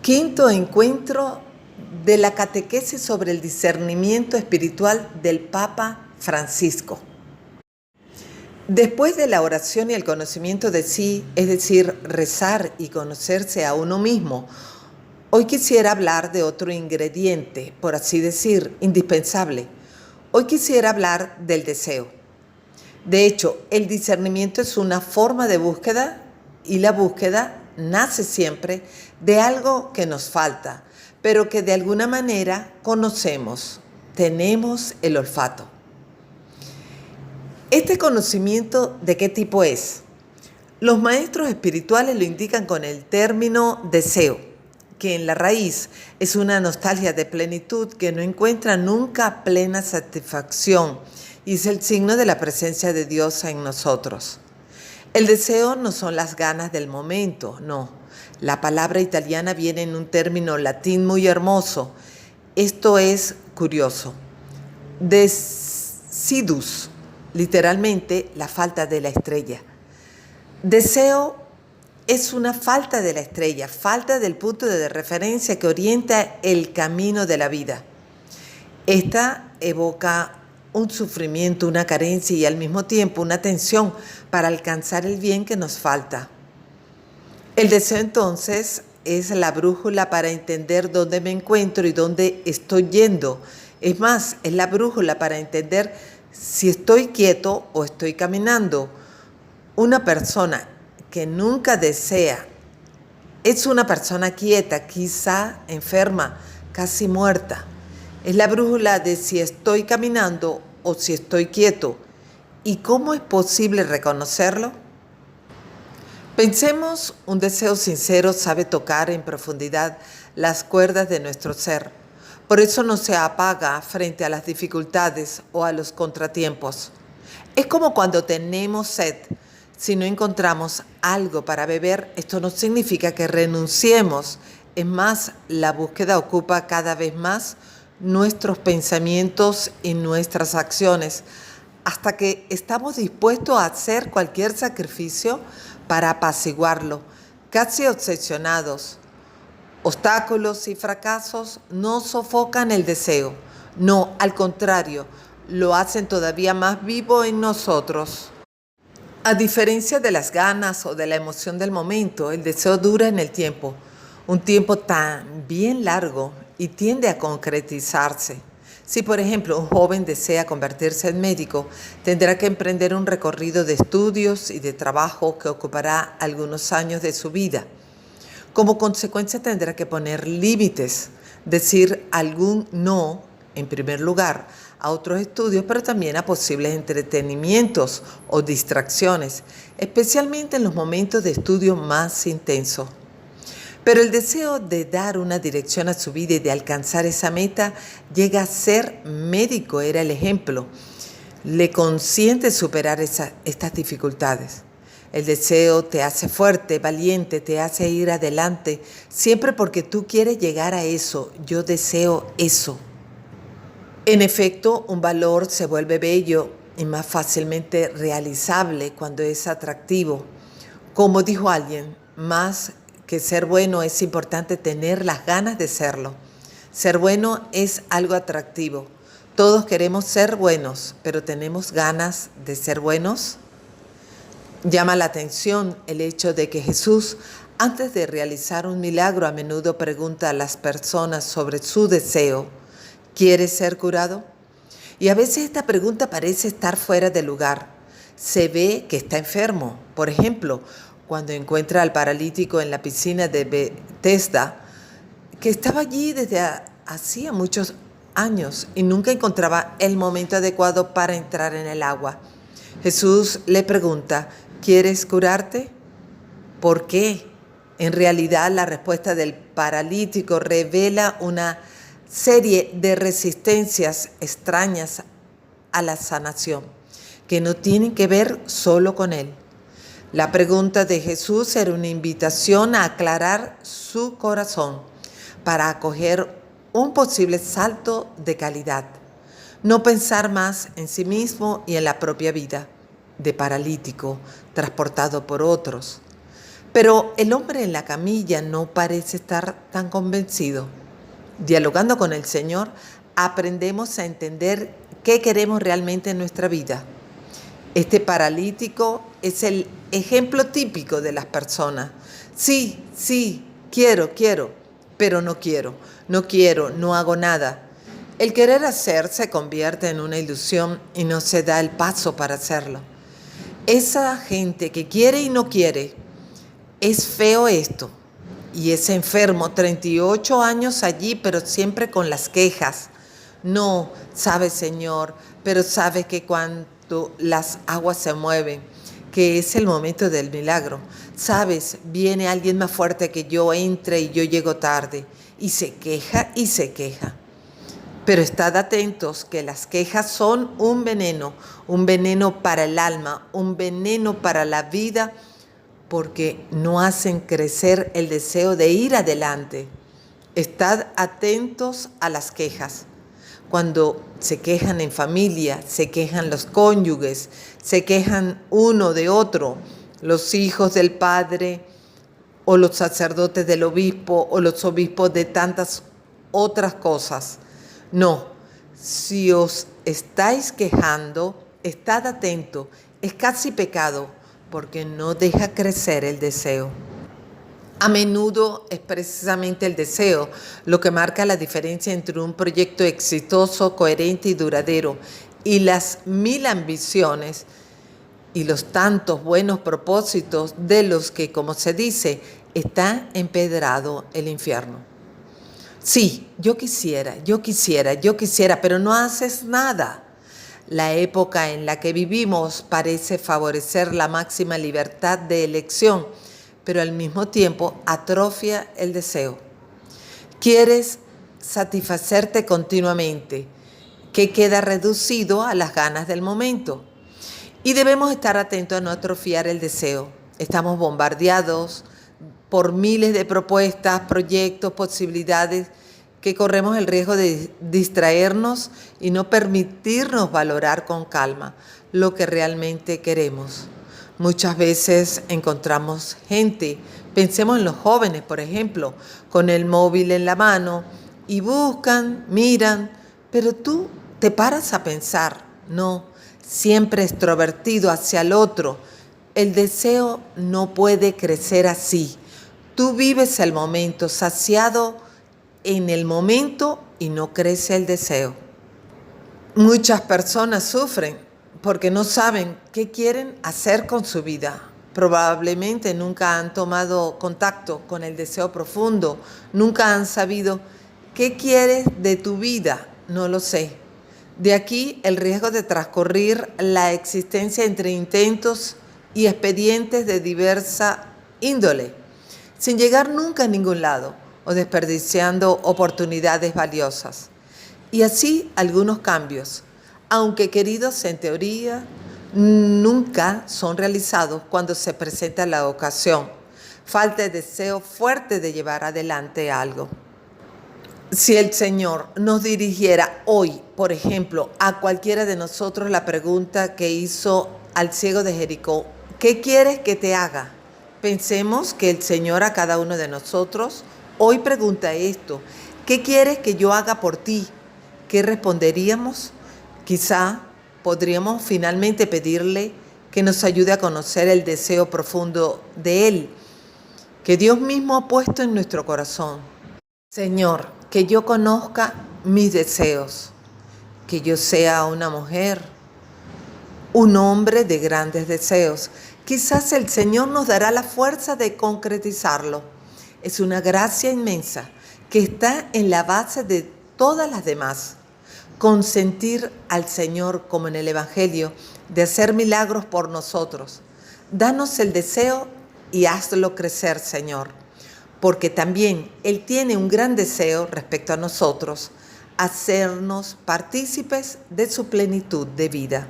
Quinto encuentro de la catequesis sobre el discernimiento espiritual del Papa Francisco. Después de la oración y el conocimiento de sí, es decir, rezar y conocerse a uno mismo, hoy quisiera hablar de otro ingrediente, por así decir, indispensable. Hoy quisiera hablar del deseo. De hecho, el discernimiento es una forma de búsqueda y la búsqueda nace siempre de algo que nos falta, pero que de alguna manera conocemos, tenemos el olfato. ¿Este conocimiento de qué tipo es? Los maestros espirituales lo indican con el término deseo, que en la raíz es una nostalgia de plenitud que no encuentra nunca plena satisfacción y es el signo de la presencia de Dios en nosotros. El deseo no son las ganas del momento, no. La palabra italiana viene en un término latín muy hermoso. Esto es curioso. Desidus, literalmente la falta de la estrella. Deseo es una falta de la estrella, falta del punto de referencia que orienta el camino de la vida. Esta evoca un sufrimiento, una carencia y al mismo tiempo una tensión para alcanzar el bien que nos falta. El deseo entonces es la brújula para entender dónde me encuentro y dónde estoy yendo. Es más, es la brújula para entender si estoy quieto o estoy caminando. Una persona que nunca desea es una persona quieta, quizá enferma, casi muerta. Es la brújula de si estoy caminando o si estoy quieto. ¿Y cómo es posible reconocerlo? Pensemos, un deseo sincero sabe tocar en profundidad las cuerdas de nuestro ser. Por eso no se apaga frente a las dificultades o a los contratiempos. Es como cuando tenemos sed. Si no encontramos algo para beber, esto no significa que renunciemos. Es más, la búsqueda ocupa cada vez más nuestros pensamientos y nuestras acciones, hasta que estamos dispuestos a hacer cualquier sacrificio para apaciguarlo, casi obsesionados. Obstáculos y fracasos no sofocan el deseo, no, al contrario, lo hacen todavía más vivo en nosotros. A diferencia de las ganas o de la emoción del momento, el deseo dura en el tiempo, un tiempo también largo y tiende a concretizarse. Si, por ejemplo, un joven desea convertirse en médico, tendrá que emprender un recorrido de estudios y de trabajo que ocupará algunos años de su vida. Como consecuencia, tendrá que poner límites, decir algún no, en primer lugar, a otros estudios, pero también a posibles entretenimientos o distracciones, especialmente en los momentos de estudio más intensos. Pero el deseo de dar una dirección a su vida y de alcanzar esa meta llega a ser médico, era el ejemplo. Le consiente superar estas dificultades. El deseo te hace fuerte, valiente, te hace ir adelante, siempre porque tú quieres llegar a eso. Yo deseo eso. En efecto, un valor se vuelve bello y más fácilmente realizable cuando es atractivo. Como dijo alguien, más que ser bueno es importante tener las ganas de serlo. Ser bueno es algo atractivo. Todos queremos ser buenos, pero ¿tenemos ganas de ser buenos? Llama la atención el hecho de que Jesús, antes de realizar un milagro, a menudo pregunta a las personas sobre su deseo. ¿Quieres ser curado? Y a veces esta pregunta parece estar fuera de lugar. Se ve que está enfermo. Por ejemplo, cuando encuentra al paralítico en la piscina de Bethesda, que estaba allí desde hacía muchos años y nunca encontraba el momento adecuado para entrar en el agua. Jesús le pregunta, ¿quieres curarte? ¿Por qué? En realidad, la respuesta del paralítico revela una serie de resistencias extrañas a la sanación, que no tienen que ver solo con él. La pregunta de Jesús era una invitación a aclarar su corazón para acoger un posible salto de calidad. No pensar más en sí mismo y en la propia vida de paralítico transportado por otros. Pero el hombre en la camilla no parece estar tan convencido. Dialogando con el Señor, aprendemos a entender qué queremos realmente en nuestra vida. Este paralítico es el ejemplo típico de las personas. Sí, sí, quiero, pero no quiero, no hago nada. El querer hacer se convierte en una ilusión y no se da el paso para hacerlo. Esa gente que quiere y no quiere, es feo esto. Y ese enfermo, 38 años allí, pero siempre con las quejas. No, sabe Señor, pero sabe que cuando las aguas se mueven, que es el momento del milagro. Sabes, viene alguien más fuerte que yo, entre y yo llego tarde. Y se queja y se queja. Pero estad atentos que las quejas son un veneno para el alma, un veneno para la vida, porque no hacen crecer el deseo de ir adelante. Estad atentos a las quejas. Cuando se quejan en familia, se quejan los cónyuges, se quejan uno de otro, los hijos del padre o los sacerdotes del obispo o los obispos de tantas otras cosas. No, si os estáis quejando, estad atento, es casi pecado, porque no deja crecer el deseo. A menudo es precisamente el deseo lo que marca la diferencia entre un proyecto exitoso, coherente y duradero, y las 1000 ambiciones y los tantos buenos propósitos de los que, como se dice, está empedrado el infierno. Sí, yo quisiera, pero no haces nada. La época en la que vivimos parece favorecer la máxima libertad de elección, pero al mismo tiempo atrofia el deseo. Quieres satisfacerte continuamente, que queda reducido a las ganas del momento. Y debemos estar atentos a no atrofiar el deseo. Estamos bombardeados por miles de propuestas, proyectos, posibilidades, que corremos el riesgo de distraernos y no permitirnos valorar con calma lo que realmente queremos. Muchas veces encontramos gente, pensemos en los jóvenes, por ejemplo, con el móvil en la mano y buscan, miran, pero tú te paras a pensar, no, siempre extrovertido hacia el otro. El deseo no puede crecer así. Tú vives el momento, saciado en el momento, y no crece el deseo. Muchas personas sufren porque no saben qué quieren hacer con su vida. Probablemente nunca han tomado contacto con el deseo profundo, nunca han sabido qué quieres de tu vida, no lo sé. De aquí el riesgo de transcurrir la existencia entre intentos y expedientes de diversa índole, sin llegar nunca a ningún lado o desperdiciando oportunidades valiosas. Y así algunos cambios, aunque queridos en teoría, nunca son realizados cuando se presenta la ocasión. Falta el deseo fuerte de llevar adelante algo. Si el Señor nos dirigiera hoy, por ejemplo, a cualquiera de nosotros la pregunta que hizo al ciego de Jericó, ¿qué quieres que te haga? Pensemos que el Señor a cada uno de nosotros hoy pregunta esto, ¿qué quieres que yo haga por ti? ¿Qué responderíamos? Quizá podríamos finalmente pedirle que nos ayude a conocer el deseo profundo de Él, que Dios mismo ha puesto en nuestro corazón. Señor, que yo conozca mis deseos, que yo sea una mujer, un hombre de grandes deseos. Quizás el Señor nos dará la fuerza de concretizarlo. Es una gracia inmensa que está en la base de todas las demás. Consentir al Señor, como en el Evangelio, de hacer milagros por nosotros. Danos el deseo y hazlo crecer, Señor, porque también Él tiene un gran deseo respecto a nosotros, hacernos partícipes de su plenitud de vida.